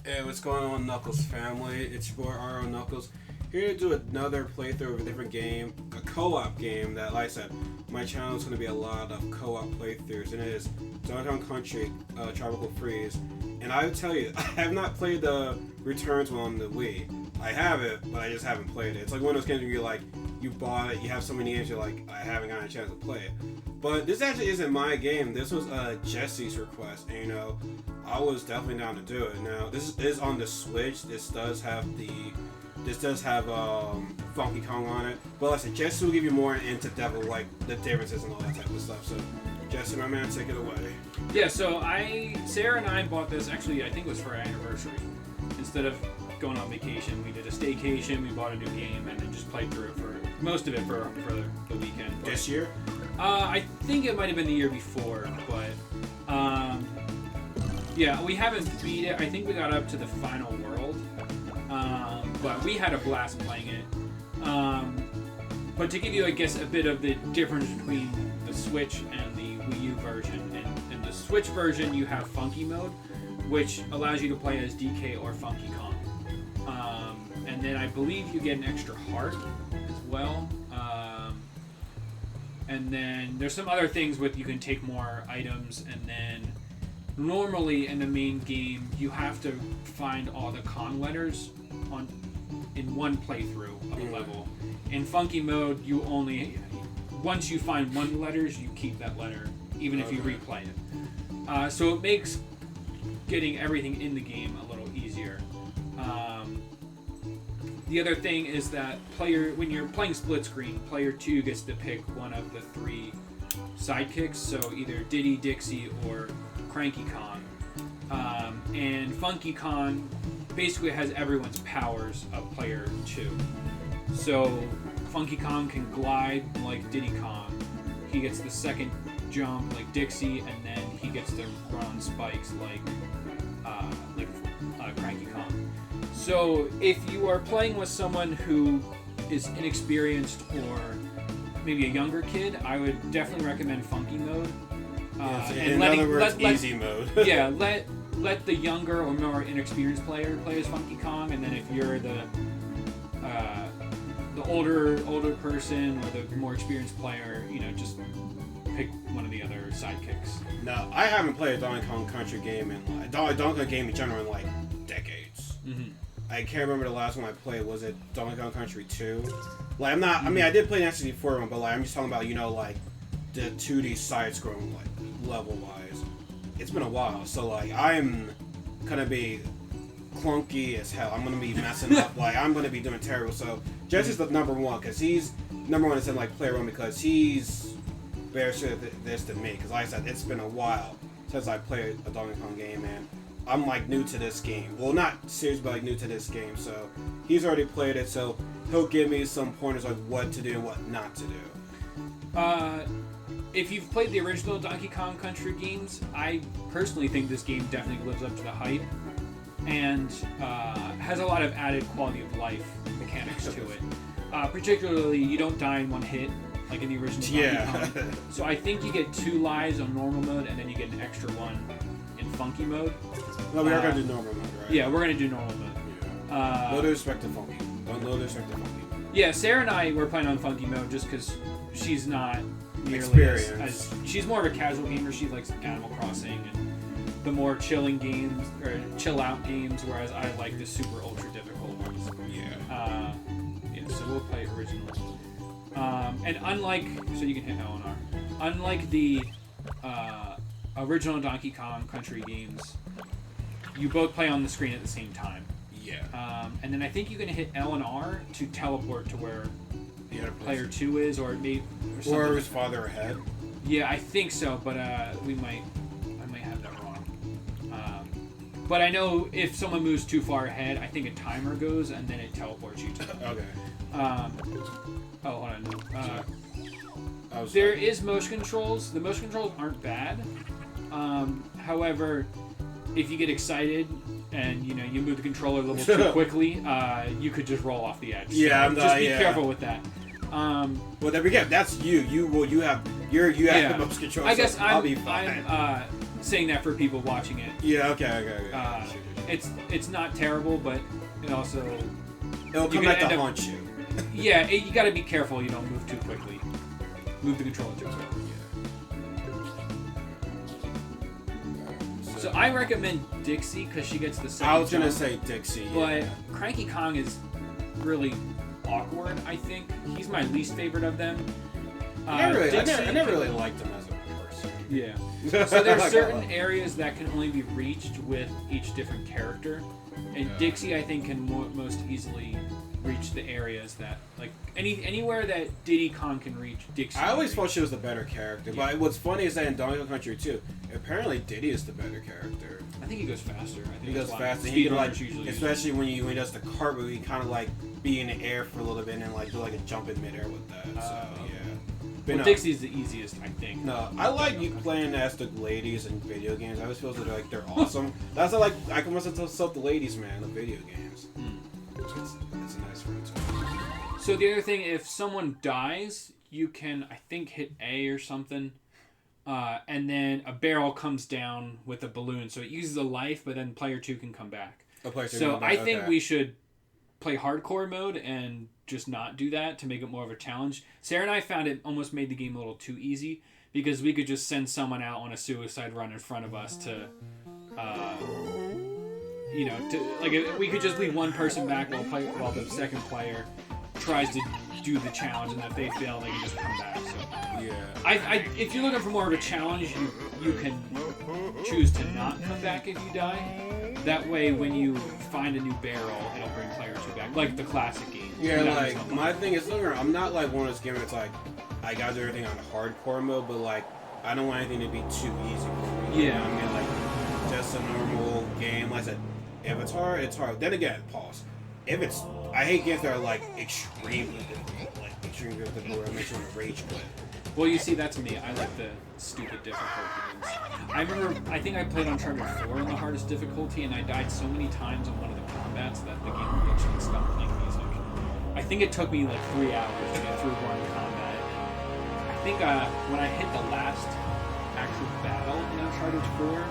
Hey, what's going on, Knuckles family? It's your boy RO Knuckles, here to do another playthrough of a different game, a co-op game that, like I said, my channel is going to be a lot of co-op playthroughs, and it is Donkey Kong Country Tropical Freeze. And I would tell you, I have not played the Returns one on the Wii. I have it, but I just haven't played it. It's like one of those games where you're like, you bought it, you have so many games, you're like, I haven't gotten a chance to play it. But this actually isn't my game. This was Jesse's request, and you know, I was definitely down to do it. Now, this is on the Switch. This does have Funky Kong on it. But like I said, Jesse will give you more into depth of like the differences and all that type of stuff. So, Jesse, my man, take it away. Yeah, so Sarah and I bought this, actually, I think it was for our anniversary. Instead of going on vacation, we did a staycation, we bought a new game, and then just played through it for most of it for the weekend. But, This year? I think it might have been the year before, but yeah, we haven't beat it. I think we got up to the final world, but we had a blast playing it. But to give you, I guess, a bit of the difference between the Switch and the Wii U version, in the Switch version, you have Funky Mode, which allows you to play as DK or Funky Kong. And then I believe you get an extra heart as well. And then there's some other things with you can take more items, and then normally in the main game you have to find all the Kong letters in one playthrough of a level. In Funky Mode, you only once you find one letters, you keep that letter, even if you replay it. So it makes getting everything in the game a little easier. The other thing is that when you're playing split screen, player 2 gets to pick one of the 3 sidekicks, so either Diddy, Dixie, or Cranky Kong. And Funky Kong basically has everyone's powers of player 2. So Funky Kong can glide like Diddy Kong. He gets the second jump like Dixie, and then he gets to run on spikes like Cranky Kong. So if you are playing with someone who is inexperienced or maybe a younger kid, I would definitely recommend Funky Mode. In other words, easy mode. Yeah, let the younger or more inexperienced player play as Funky Kong, and then if you're the older person or the more experienced player, you know, just pick one of the other sidekicks. Now, I haven't played a Donkey Kong Country game Donkey Kong game in general in like decades. Mm-hmm. I can't remember the last one I played. Was it Donkey Kong Country 2? Like, I mean, I did play an N64 one, but like, I'm just talking about, you know, like the 2D side-scrolling, like level-wise. It's been a while, so like, I'm gonna be clunky as hell. I'm gonna be messing up. Like, I'm gonna be doing terrible. So Jesse's the number one, because he's number one in like player one, because he's better suited at this than me. Because like I said, it's been a while since I played a Donkey Kong game, and I'm like new to this game. Well, not serious, but like new to this game. So he's already played it, so he'll give me some pointers on what to do and what not to do. If you've played the original Donkey Kong Country games, I personally think this game definitely lives up to the hype and has a lot of added quality of life mechanics to it. Particularly, you don't die in one hit like in the original Donkey Kong. So I think you get 2 lives on normal mode, and then you get an extra one in Funky Mode. No, we are gonna do normal mode, right? Yeah, we're gonna do normal mode. Yeah. No disrespect to Funky. No disrespect to Funky. Yeah, Sarah and I were playing on Funky Mode just because she's not nearly as she's more of a casual gamer. She likes Animal Crossing and the more chilling games or chill out games, whereas I like the super ultra difficult ones. Yeah. Yeah. So we'll play originals. And unlike, so you can hit L and R. Unlike the original Donkey Kong Country games, you both play on the screen at the same time. Yeah. And then I think you can hit L and R to teleport to where player 2 is, or maybe or is farther ahead. Yeah, I think so, but I might have that wrong. But I know if someone moves too far ahead, I think a timer goes and then it teleports you to them. Okay. Hold on. There is motion controls. The motion controls aren't bad. However, if you get excited and you move the controller a little too quickly, you could just roll off the edge. Yeah, so just be careful with that. Well, there we go. That's you. You have the most control. I guess so I'll be fine. saying that for people watching it. Yeah. Okay. It's not terrible, but it also It'll come back to haunt you. Yeah, you got to be careful you don't move too quickly. Move the controller too quickly. So I recommend Dixie because she gets the second I was gonna jump, say Dixie, but Cranky Kong is really awkward. I think he's my least favorite of them. I never really liked him as a person. Yeah. So there's certain areas that can only be reached with each different character, and Dixie I think can most easily reach the areas that like anywhere that Diddy Kong can reach. Dixie. I always thought she was the better character, but what's funny is that in Donkey Kong Country 2, apparently Diddy is the better character. I think he goes faster. I think He goes faster. Speed He can runners usually. especially when he does the cart where he kind of like be in the air for a little bit and then like do like a jump in midair with that. So yeah. But Well, Dixie's the easiest, I think. No, I like you playing as the ladies in video games. I always feel that they're awesome. That's why I can myself the ladies, man, of video games. It's a nice friend. So the other thing, if someone dies, you can, I think, hit A or something, and then a barrel comes down with a balloon. So it uses a life, but then player 2 can come back. So I think we should play hardcore mode and just not do that to make it more of a challenge. Sarah and I found it almost made the game a little too easy because we could just send someone out on a suicide run in front of us to, we could just leave one person back while the second player tries to do the challenge, and if they fail, they can just come back. So yeah, if you're looking for more of a challenge, you can choose to not come back if you die. That way, when you find a new barrel, it'll bring player 2 back, like the classic game. Yeah, like my thing is, look, I'm not like one of those gamers that's like I gotta do everything on hardcore mode, but like I don't want anything to be too easy for me. Yeah, I mean, like just a normal game. Like I said, if it's hard, it's hard. Then again, pause. If it's, I hate games that are like extremely difficult, where it makes you want to rage quit. Well, you see, that's me. I like the stupid difficult games. I remember, I think I played Uncharted 4 on the hardest difficulty, and I died so many times on one of the combats that the game actually stopped playing music. I think it took me like 3 hours to get through one combat. I think when I hit the last actual battle in Uncharted 4,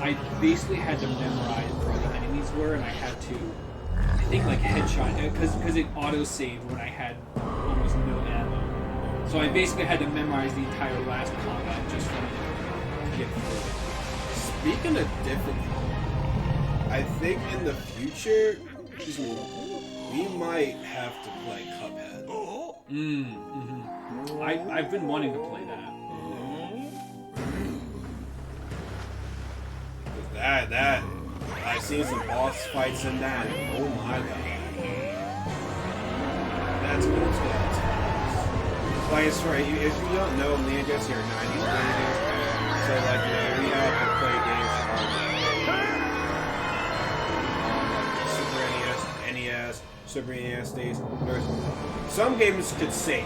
I basically had to memorize where the enemies were, and I had to, I think, like headshot, because it auto-saved when I had almost no ammo. So I basically had to memorize the entire last combat just from to get through it. Speaking of difficult, I think in the future, we might have to play Cuphead. I've been wanting to play that. That I've seen some boss fights in that. Oh my god, that's good stuff. Like it's right. If you don't know, me and Jesse are 90s babies, so like we have to play games on Super NES, Super NES days. Some games could save.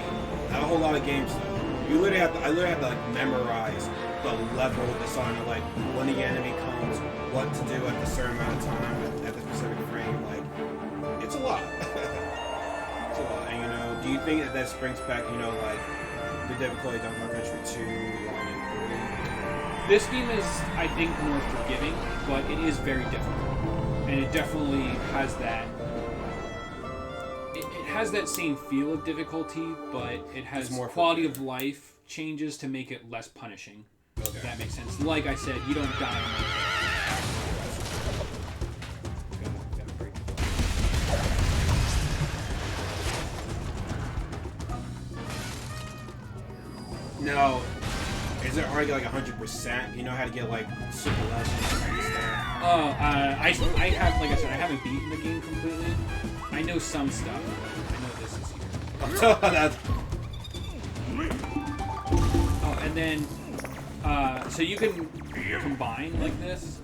Not a whole lot of games though. I literally have to like memorize the level, the sign of like when the enemy comes, what to do at a certain amount of time at the specific frame. Like it's a lot. It's a lot. And do you think that springs back, like the difficulty of Donkey Kong Country 2, 1, and 3? This game is, I think, more forgiving, but it is very difficult, and it definitely has that. It has that same feel of difficulty, but it has more quality of life changes to make it less punishing. Okay. If that makes sense. Like I said, you don't die. No. Is it already like 100%? You know how to get like super legends and stuff? Oh, I have, like I said, I haven't beaten the game completely. I know some stuff. I know this is here. Oh, and then, so you can combine like this.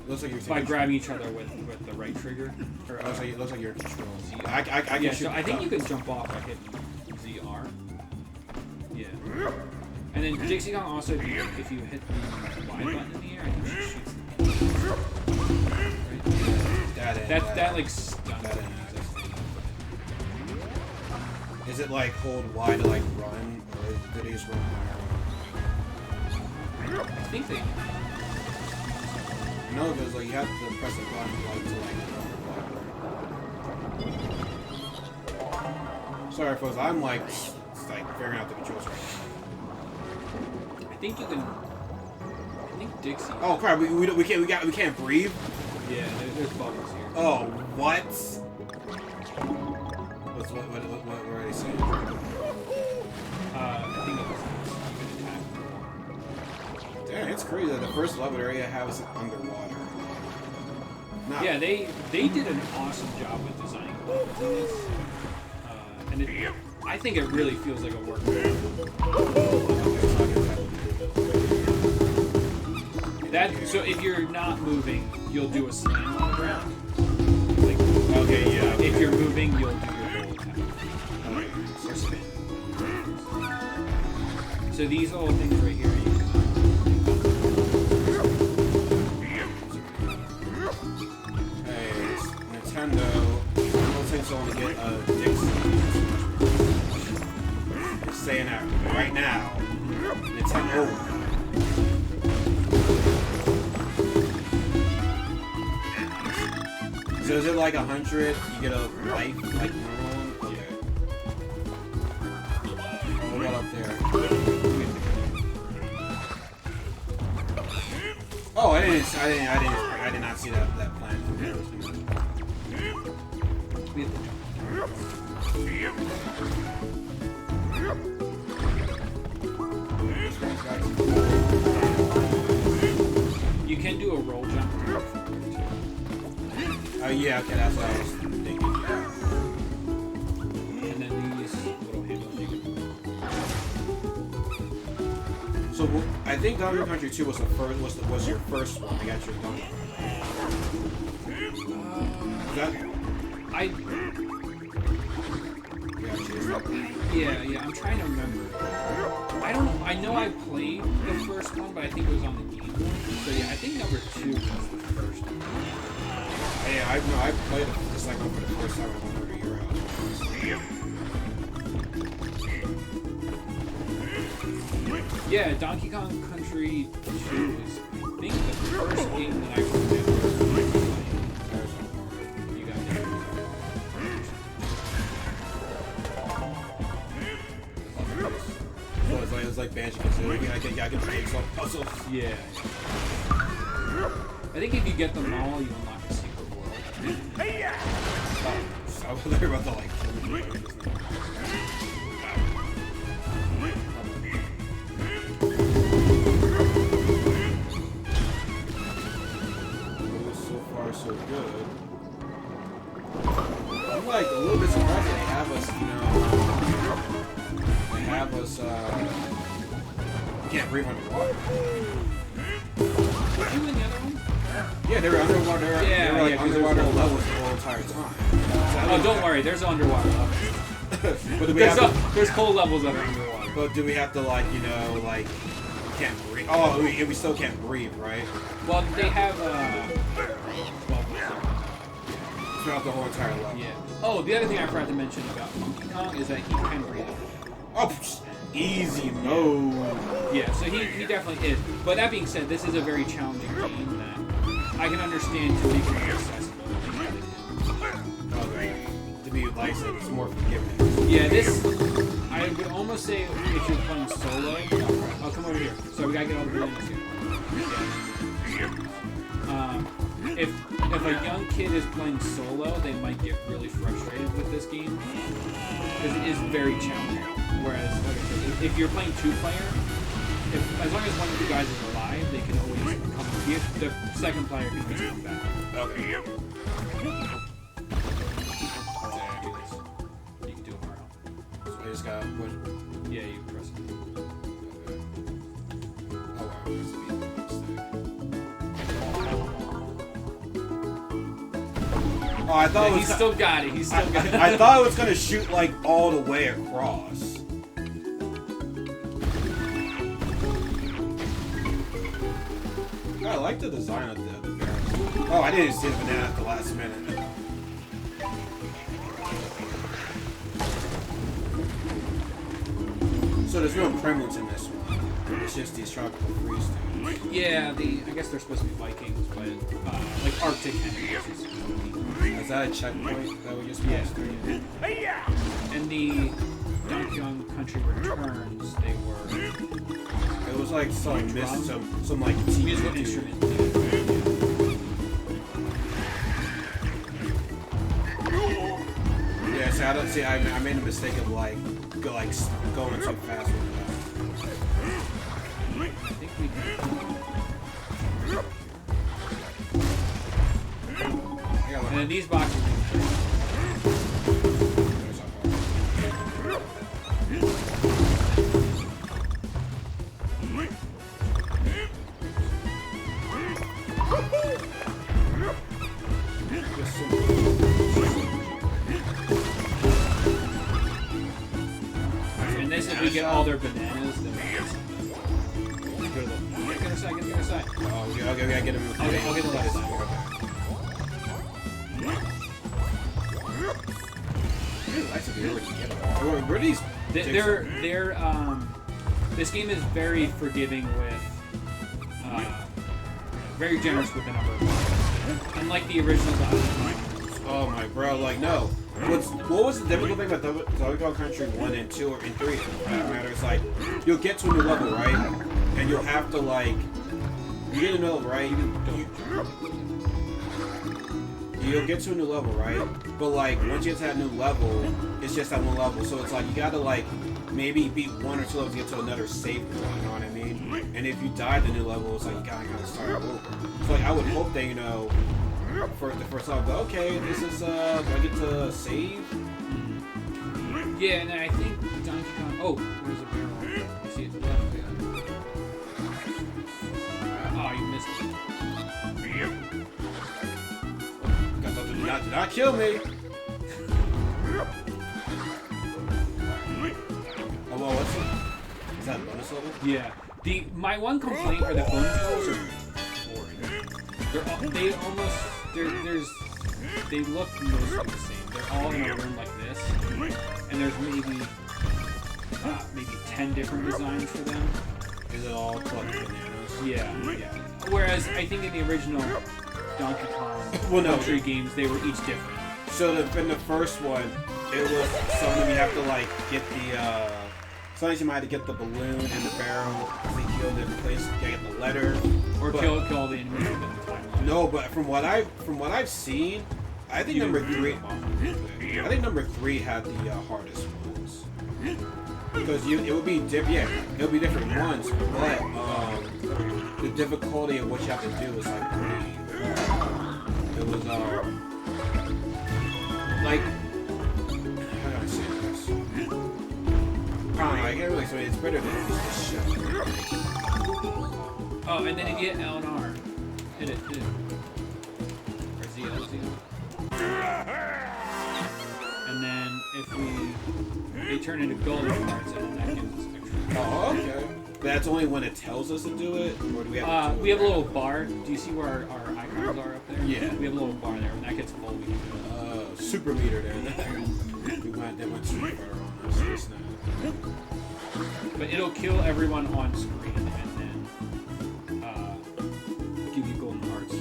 Looks like you're by grabbing each other with the right trigger. Or, looks like you're in control. I can shoot. I think you can jump off by hitting ZR. Yeah. And then Dixie Kong also, if you hit the Y button in the air, I think she shoots. Right. That like stuns them. Is it like hold Y to like run, or did he just run? I think they. No, because like you have to press the button like to like. Sorry, folks. I'm like figuring out the controls right I think you can. I think Dixie. now. Oh crap! We can't breathe. Yeah, there's bubbles here. Oh what? What are they saying? I think it was you can attack. Damn, it's crazy that the first level area has underwater. Not Yeah, they did an awesome job with designing levels in this, and I think it really feels like a work. That so if you're not moving, you'll do a slam on the ground. Like, okay, yeah. if you're moving, you'll do your roll attack. Or spin. So these little things right here. Hey, Nintendo. Those things only get Dixie. You're saying that right now. Nintendo. So is it like 100? You get a life like normal? Okay. What we got up there? Oh, I did not see that plan. We have You can do a roll jump. Oh yeah, okay, that's what I was thinking. And then these little handles you can. So I think Donkey Country 2 was was your first one. I got your Donkey. That I yeah. I'm trying to remember. I don't know. I know I played the first one, but I think it was on the Game Boy. So yeah, I think number 2 was the first one. yeah, I played the second one for the first time. I went over to your house. Yeah, Donkey Kong Country 2 is, I think, the first game that I remember playing. You got it. So it's like Banjo-Kazooie. I can play some puzzles. Yeah. I think if you get them all, you unlock a secret world. I was there about to like kill me. So far, so good. I'm like a little bit surprised they have us, they have us, can't breathe underwater. Were you in the other one? Yeah, they were underwater. They were like 'cause underwater there's levels the whole entire time. Oh, don't worry. There's underwater levels. But do we have to, There's cold levels that are underwater. but do we have to like can't breathe? Oh, we still can't breathe, right? Well, they have Throughout the whole entire level. yeah. Oh, the other thing I forgot to mention about Donkey Kong is that he can breathe. Oh, easy mode. Yeah, so he definitely is. But that being said, this is a very challenging game that I can understand to make it more accessible. Okay. To be licensed, it's more forgiving. Yeah, this I would almost say if you're playing solo. I'll come over here. So we gotta get over here in this here. If a young kid is playing solo, they might get really frustrated with this game because it is very challenging. Whereas, like I said, if you're playing 2-player, as long as one of the guys is alive, they can always come. The second player can just come back. Okay. You can do it, Mario. So I just gotta push. Yeah, you press it. Oh, wow. That's a big mistake. Oh, I thought Yeah, it he's was. still got it. He's still got it. I thought it was gonna shoot like all the way across. I like the design of the barrels. Oh, I didn't see the banana at the last minute. So there's no premunes in this one. It's just these tropical freeze things. Yeah, I guess they're supposed to be Vikings, but like Arctic enemies. Is that a checkpoint that we just passed through? And the Donkey Kong Country Returns, they were. It was like some like Musical instrument. Yeah, so I don't see. I made a mistake of going too fast with that. I think we did. And then these boxes. And this, if we get all their bananas, then we get the other side, get the other side. Oh, okay, we gotta get him in the I'll get the left side. Where are these? This game is very forgiving with, very generous with the number of boxes. Unlike the original Donkey Kong. Oh my bro, like no. What was the difficult thing about Donkey Kong Country 1 and 2 and 3 for that matter? It's like you'll get to a new level, right? And you'll have to you get a new level, right? You'll get to a new level, right? But like once you get to that new level, it's just that one level. So it's like you gotta maybe beat one or two levels to get to another safe point, you know what I mean? And if you die at the new level, it's like you gotta kind of start over. So like I would hope that, for the first level, but okay, this is do I get to save? Yeah, and I think Donkey Kong. Oh, there's a barrel. You see it to the left. Oh, you missed it. Do not kill me! Oh, well, what's it? Is that a bonus level? Yeah. My one complaint are the bonus levels are boring. They look mostly the same. They're all in a room like this, and there's maybe 10 different designs for them. Is it all collected bananas? Yeah. Whereas I think in the original Donkey Kong Country games, they were each different. So in the first one, it was some of them you have to get the. Sometimes you might have to get the balloon and the barrel. They kill different places. You gotta get the letter. Or kill all the enemies within the timeline. No, but from what I've seen, I think number 3. I think number 3 had the hardest ones. Because it would be it would be different ones, but the difficulty of what you have to do is pretty. It was how do I say this? I don't know. I can't really say it's better than this shit. Oh, and then if you hit L and R, hit it. Or Z. And then if they turn into golden cards, and that gives us extra. Oh, okay. That's only when it tells us to do it, or do we have to do we have a little bar. Do you see where our icons are up there? Yeah. We have a little bar there. When that gets full, we can do it. Super meter there. They went super far on us just now. But it'll kill everyone on screen and then give you golden hearts.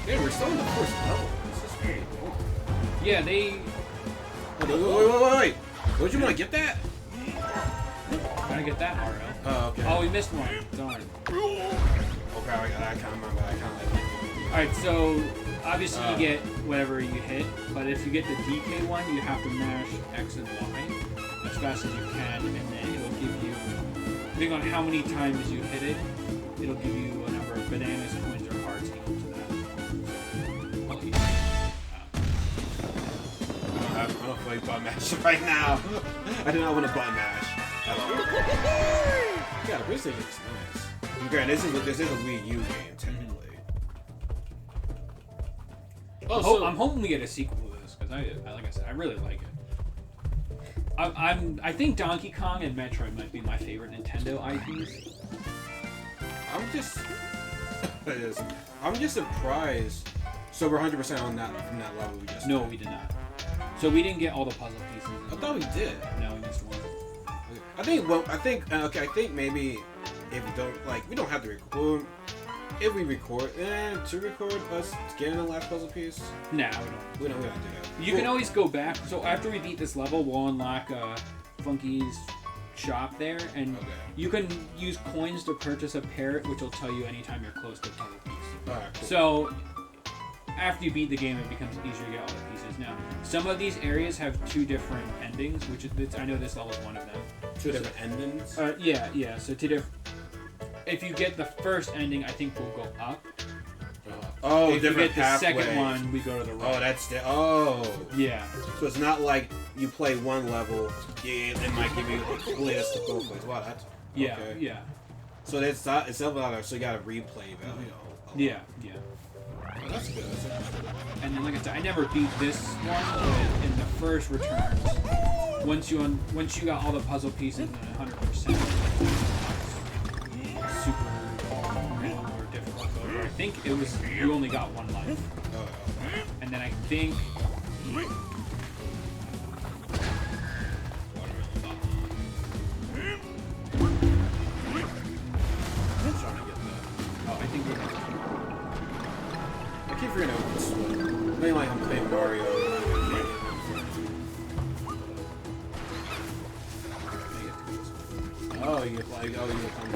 Hey, we're still in the first level. This is pretty cool. Yeah, they. Wait. Don't you want to get that? Gotta get that RL. Oh, okay. Oh, we missed one. Darn. Okay, I can't remember. I can't like. Alright, so obviously you get whatever you hit, but if you get the DK one, you have to mash X and Y as fast as you can, and then it'll give you, depending on how many times you hit it, it'll give you a number of bananas, coins, or hearts equal to that. I'll eat I don't feel like button mash right now. I do not want to button mash at all. Yeah, the PlayStation is nice. Okay, this is a Wii U game technically. Oh, I'm hoping we get a sequel to this because like I said, I really like it. I think Donkey Kong and Metroid might be my favorite Nintendo IPs. It is. I'm just surprised. So we're 100% on that from that level we just. No, we did not. So we didn't get all the puzzle pieces. I thought we did. No, we missed one. I think. Well, I think. Okay, I think maybe if we don't we don't have to record. If we record, to record us getting the last puzzle piece. Nah, We don't do that. you can always go back. So after we beat this level, we'll unlock Funky's shop there, and you can use coins to purchase a parrot, which will tell you anytime you're close to a puzzle piece. Alright, cool. So after you beat the game, it becomes easier to get all the pieces. Now, some of these areas have 2 different endings, which is, I know this level is one of them. 2 different endings. Yeah. So 2 different. If you get the first ending, I think we'll go up. Oh, if you different get the second pathways. one, we go to the right. Oh, that's the. Yeah. So it's not like you play one level, it might give you a list to both ways. Wow, that's. Yeah. Okay. Yeah. So it's level out, so you got to replay value. Yeah. Oh, that's good. That's interesting. And then, like I said, I never beat this one, but in the first returns, once you got all the puzzle pieces and 100%, super more difficult. But I think it was you only got 1 life, Oh, and then I think. I'm trying to get that. Oh, I think we're. I keep forgetting how to swim. Playing like I'm playing Mario. Oh, you get like, oh, you get come.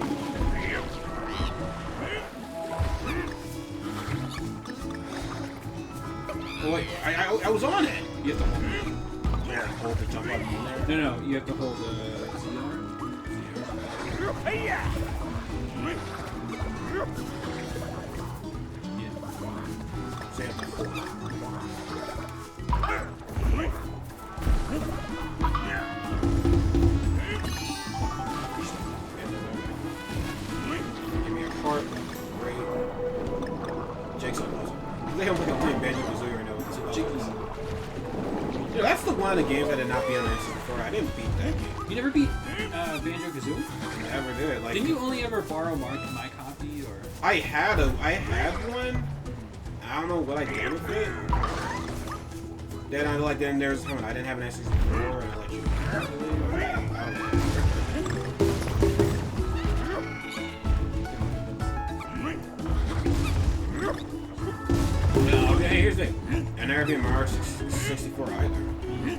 Oh wait, I was on it. You have to hold. Yeah, hold the jump button in there. No, you have to hold the ZR. Yeah. So you have to hold it. Give me a heart. Great. Jigsaw puzzle. I think I'm playing Banjo-Kazooie right now with 2 levels. Yeah, that's the one of the games I did not beat on N64. I didn't beat that game. You never beat Banjo-Kazooie? I never did. Like, Didn't you only ever borrow my copy, or? I had one. I don't know what I did with it. Then there's one. I didn't have an N64, and I let you. No, okay, here's the thing. I never beat Mario 64 either.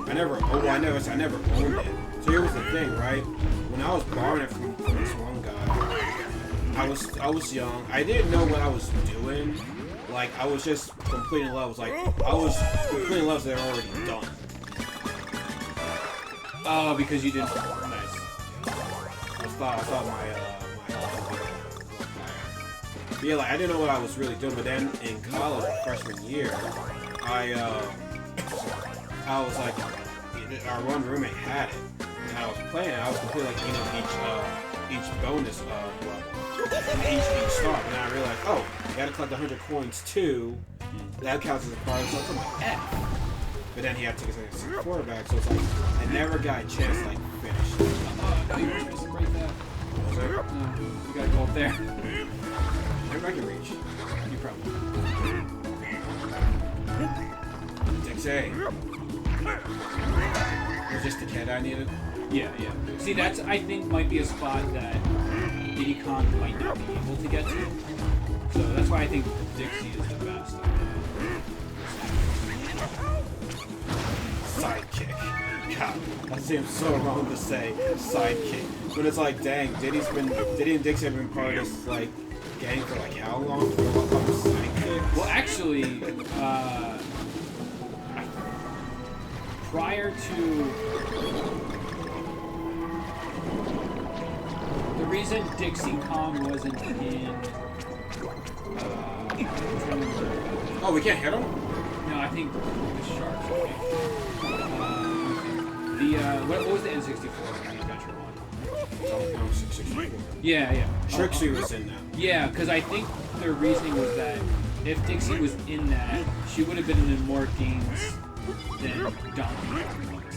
I never owned it. So here was the thing, right? When I was borrowing it from this one guy, I was young. I didn't know what I was doing. Like, I was just completing levels. Like, I was completing levels that were already done. Oh, because you didn't. Nice. I thought my yeah, like I didn't know what I was really doing. But then in college, freshman year, I was like, our one roommate had it, and I was playing. I was completely like each bonus level, each star, and I realized, oh, you gotta collect 100 coins too. That counts as a part. So I'm like, F. But then he had to take his quarterback, so it's like I never got a chance to like finish. No, you were supposed to break that. Was it? No, you gotta go up there. Maybe I can reach. You probably. Dixie. Was this the kid I needed? Yeah. See, that's I think might be a spot that Diddy Kong might not be able to get to. So that's why I think Dixie is the best. Sidekick. God, that seems so wrong to say sidekick. But it's like, dang, Diddy and Dixie have been part of this like gang for like how long? For what sidekick? Well, actually, prior to the reason Dixie Kong wasn't in. Oh, we can't hit him? No, I think the sharks. What was the N64 from the Adventure one? Donkey Kong 64. Yeah. Trixie was in that. Yeah, because I think their reasoning was that if Dixie was in that, she would have been in more games than Donkey Kong was.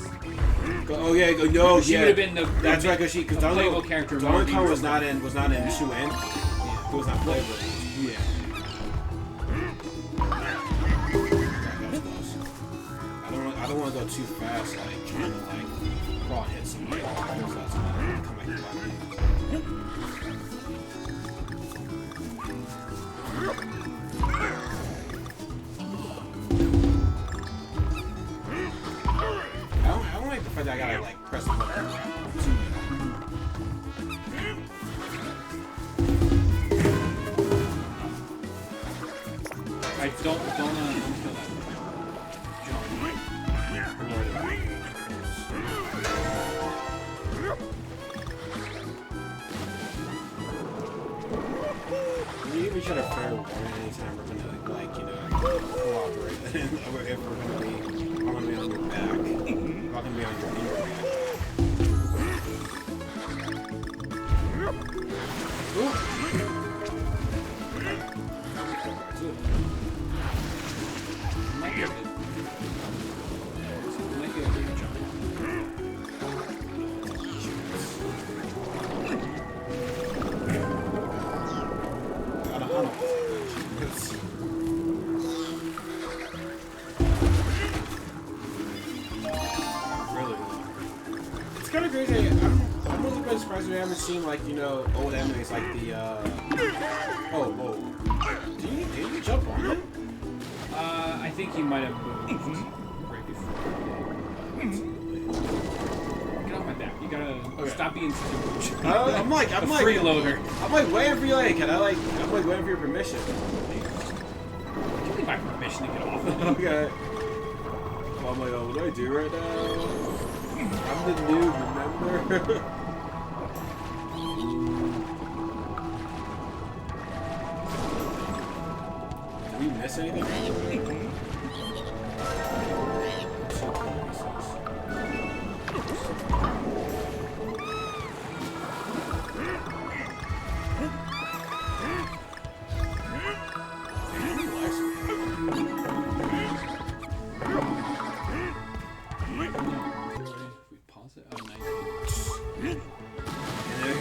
Oh yeah, no, She yeah. would have been the That's right, because playable character. Donkey Kong was not in 2 and. Yeah. It was not playable. Yeah. go too fast, like trying to like crawl and hit somebody. So that's gonna come back to me. I don't like the fact that I gotta like press the button. I don't kill that. We should have fair warning anytime we're gonna like, you know, cooperate. If we're gonna be, I'm gonna be on your back. I'm not gonna be on your ear. It's kind of crazy. I'm really quite surprised we haven't seen like, you know, old enemies like the oh. Did you jump on him? I think he might have moved right before. Get off my back. You gotta stop being stupid. I'm like freeloader. I'm like waiting for you. Like, I'm like waiting for your permission. Give me my permission to get off. Okay. Well, I'm like, oh, what do I do right now? I'm the noob, remember? Did we miss anything?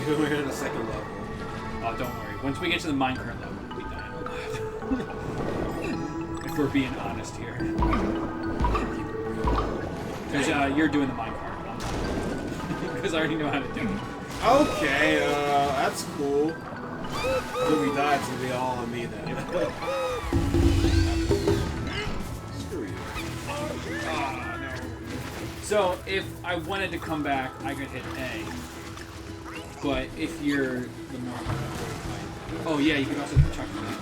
We're in a second level. Oh, don't worry. Once we get to the minecart level, we'll be done. If we're being honest here. Because you're doing the minecart. Because I already know how to do it. Okay, that's cool. When we die, it's gonna be all on me then. Screw you. Oh, no. So, if I wanted to come back, I could hit A. But if you're the more oh yeah, you can also chuck it down.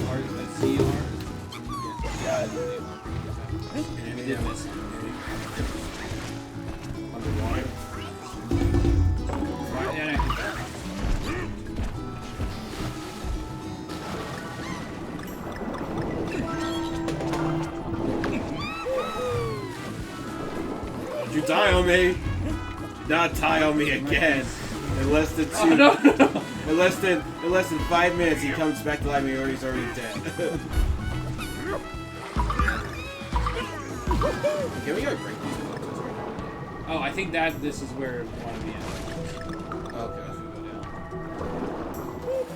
R is C R. Yeah. And did miss. Underwater. Right, yeah, You die on me. Do not die on me again. In less than two. Oh, no. In less than 5 minutes, he comes back to life and he's already dead. Can we go break these boxes right now? Oh, I think this is where one of the enemies. Okay.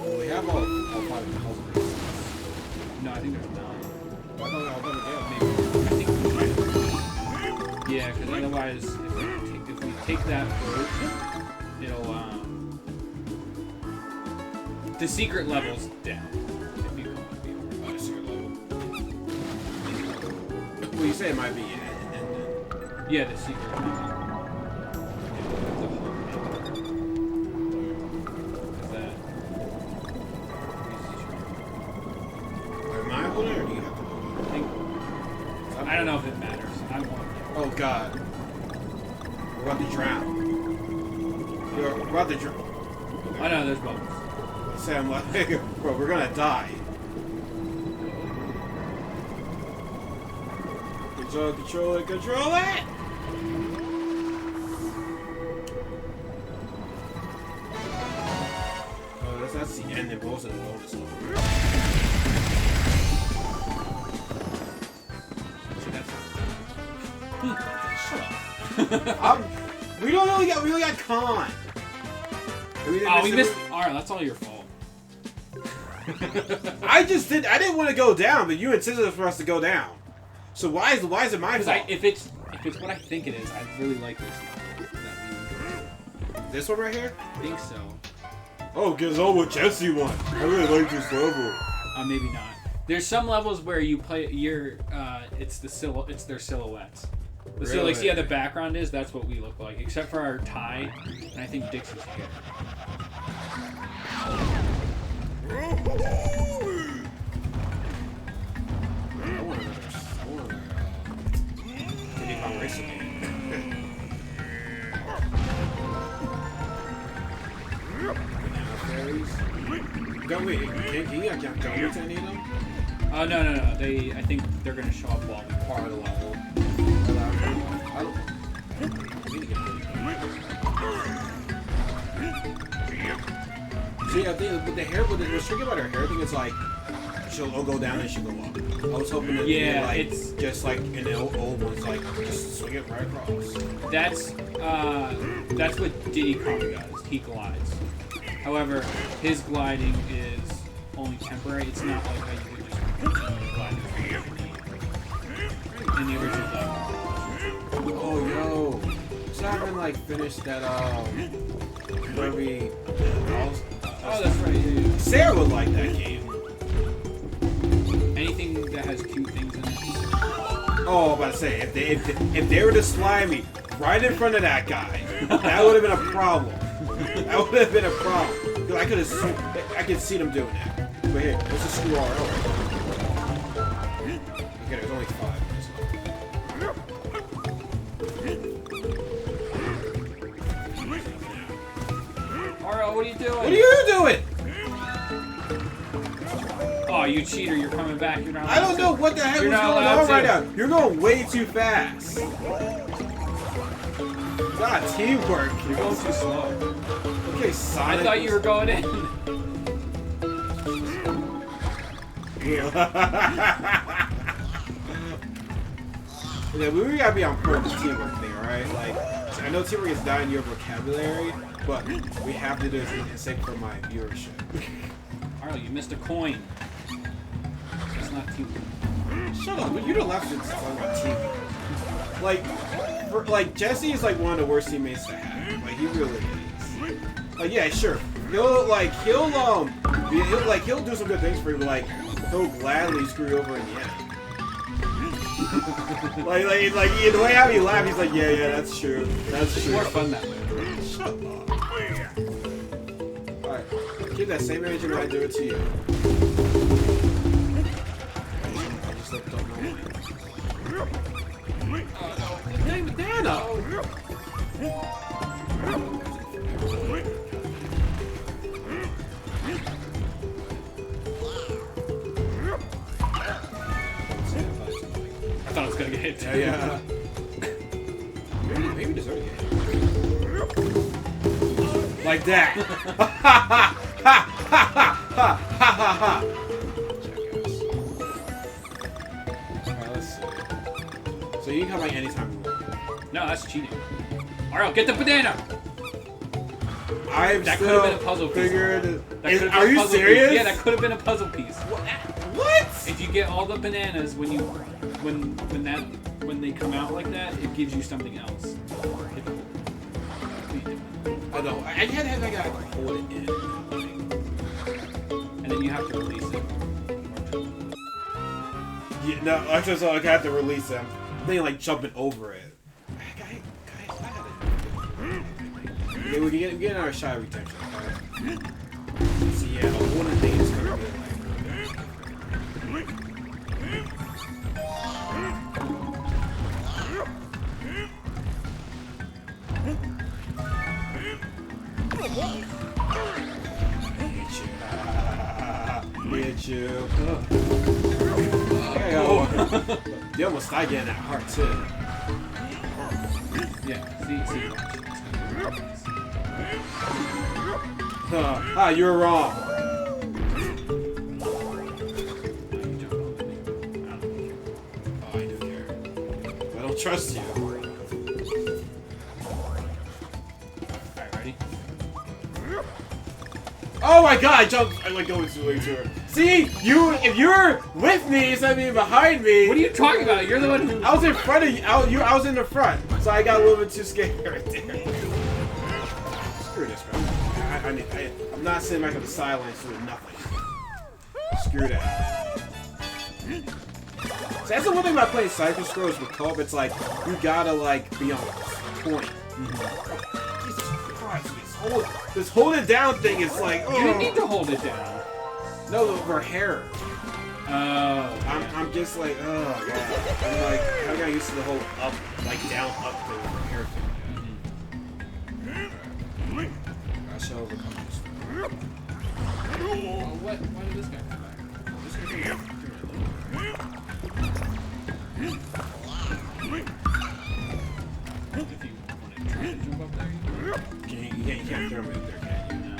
Well, we have all 5 of the puzzles. No, I think there's 9. I thought we all done again. Maybe. I think we might have. Yeah, because otherwise, if we take that road, it'll the secret level's down. If you Oh, the secret level. Well, you say it might be an end. yeah, the secret level. Am I holding it or do you have to hold it? I don't know if it matters. I'm holding it. Oh god. We're about to drown. We're about to drown. I know, there's bubbles. Say I'm like, bro, we're gonna die. Control it, control it! Oh, that's the end of most of the bonus level. Shut up. We only got Khan. Oh, we missed. Alright, that's all your fault. I didn't want to go down, but you insisted for us to go down. So why is it my fault? If it's what I think it is, I really like this level. This one right here? I think so. Oh, because what Jesse won. I really like this level. Maybe not. There's some levels where you play it's their silhouettes. So like, see how the background is? That's what we look like, except for our tie, and I think Dixie's hair. I want another racing game. Don't we? Can you not jump to any of them? Oh no. I think they're gonna show up while we Part of the level. I don't. need to get See, I think with the hair, with the tricky about her hair, I think it's like she'll go down and she'll go up. I was hoping that it's just like in the old ones, like just swing it right across. That's what Diddy Kong does. He glides. However, his gliding is only temporary. It's not like how you could just glide in the original level. Oh, yo. So I haven't like finished that, where we... oh, that's right. Yeah. Sarah would like that game. Anything that has cute things in it. Oh, I was about to say, if they were to slime me right in front of that guy, that would have been a problem. That would have been a problem. Because I could see them doing that. But here, let's just screw RL. Okay, there's only 5. RL, what are you doing? What are you doing? Oh, you cheater! You're coming back. You're not. I don't know what the heck is going on right now. You're going way too fast. God, teamwork. You're going too slow. Okay, Sonic. I thought you were going in. Yeah, we gotta be on point with the teamwork thing, alright? Like, I know teamwork is not in your vocabulary, but we have to do this in sake for my viewership. Arlo, you missed a coin. That's not teamwork. Shut up, but you're the left to talk about teamwork. Like, Jesse is like one of the worst teammates to have. Like, he really is. Like, yeah, sure. He'll do some good things for you, but like, he'll gladly screw you over in the end. like the way how he laughed, he's like, yeah, that's true. That's It's true. more fun that way. Shut up. Alright, keep that same energy when I do it to you. I just don't know why. Dang, banana! I thought I was gonna get hit too. Yeah. Maybe deserve to get hit. Like that. Ha ha ha ha ha ha ha. Alright, let's see. So you can come like anytime you want. No, that's cheating. Arlo, get the banana. That could have been a puzzle piece. Are you serious? Yeah, that could have been a puzzle piece. What? If you get all the bananas when they come out like that, it gives you something else. I know. I gotta hold it in. And then you have to release it. Yeah, no, actually, so I have to release them. I'm thinking like jumping over it. Guys, yeah, we can get our shy retention. Right? So yeah, the whole thing is gonna be Hit you. You almost start getting that heart too. Yeah, see. You were wrong. Oh, I do care. I don't trust you. Alright, ready? Oh my god, I jumped. I like going too way to her. See, if you're with me instead of being behind me. What are you talking about? You're the one who. I was in front of you. I was in the front, so I got a little bit too scared right there. Screw this, bro. I'm not sitting back on the sidelines doing nothing. Screw that. So that's the one thing about playing Cypher Scrolls with co-op. It's like you gotta like be on point. Jesus Christ, this hold it down thing is like. You didn't need to hold it down. No, her hair. Oh. I'm just like, oh god. I'm like, I got used to the whole up, like down, up thing with her hair thing. I shall overcome this. Oh, what? Why did this guy come back? This guy came back. If you want to try to jump up there, You can't throw me up there, can you?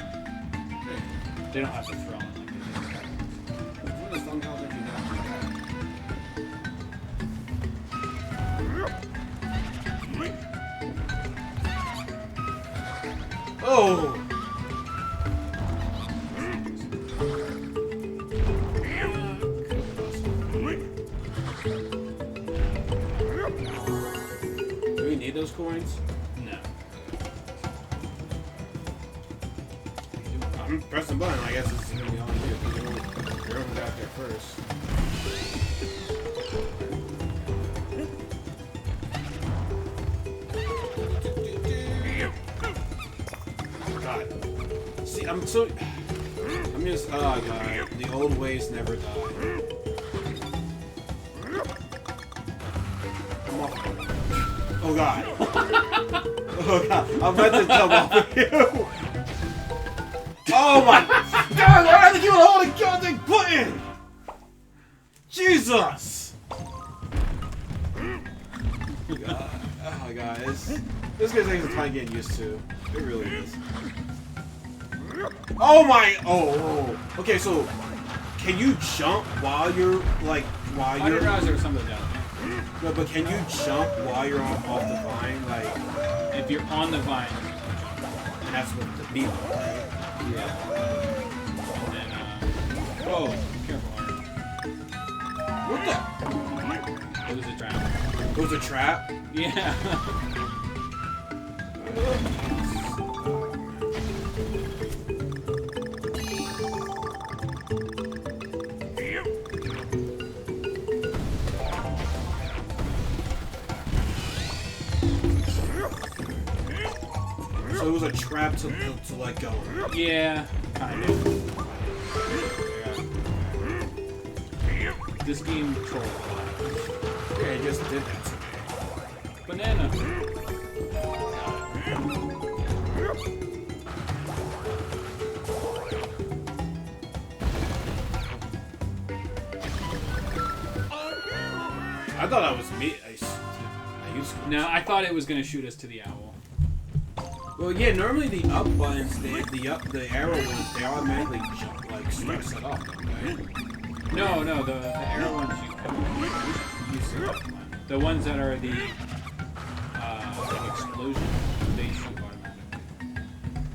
No. They don't have to throw him like they do. What is Long House actually not do that? Oh! Do we need those coins? No. I'm pressing button. I guess this is gonna be on you. You're over out there first. God. See, I'm just. Oh god. The old ways never die. Come on. Oh god. Oh god. I'm about to jump off of you. Oh my god, why are they keep holding goddamn button? Jesus! God. Oh my god, this gonna take some time getting used to. It really is. Oh my! Oh. Okay, so can you jump while you're like I didn't realize there was something down there. No, but can you jump while you're off the vine? Like, If you're on the vine, and that's what the beat, right? yeah. And then, whoa, careful, Art. What the? It was a trap. It was a trap? Yeah. So it was a trap to let go. Yeah, kind of. Yeah. This game trolls a lot. Yeah, it just did that to me. Banana. I thought that was me. I used to. No, I thought it was gonna shoot us to the owl. Well, yeah. Normally the up buttons, the arrow ones, they automatically jump, like start set off, don't they? No, the arrow ones you select one. The ones that are the like explosion, they shoot automatically.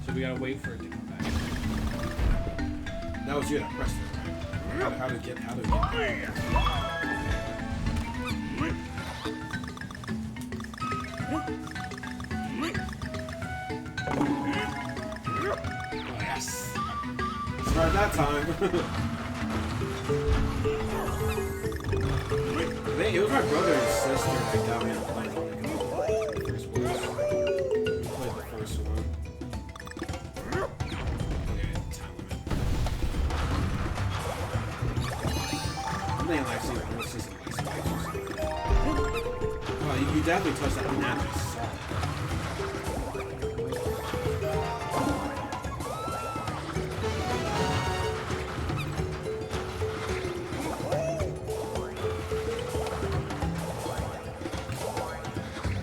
So we gotta wait for it to come back. That was you that pressed it, right? How to get. Oh, yes. Start that time. It was my brother and sister that got me to play the first one. We played the first one. Okay, time limit. I think I've seen one season of these spikes or something. Oh, you definitely touched that map. It's solid.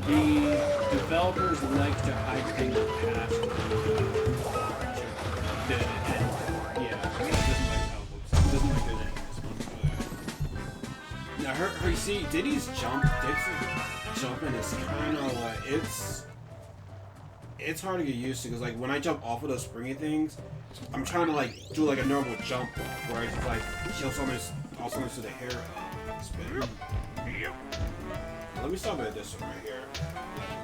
The developers like to hide things past the end. Yeah, it doesn't like how it looks. It doesn't like the end of this one. Now, her, you see, Diddy's jumping is kind of like it's hard to get used to because like when I jump off of those springy things, I'm trying to like do like a normal jump where I just like shield something to the hair spin. Let me stop at this one right here.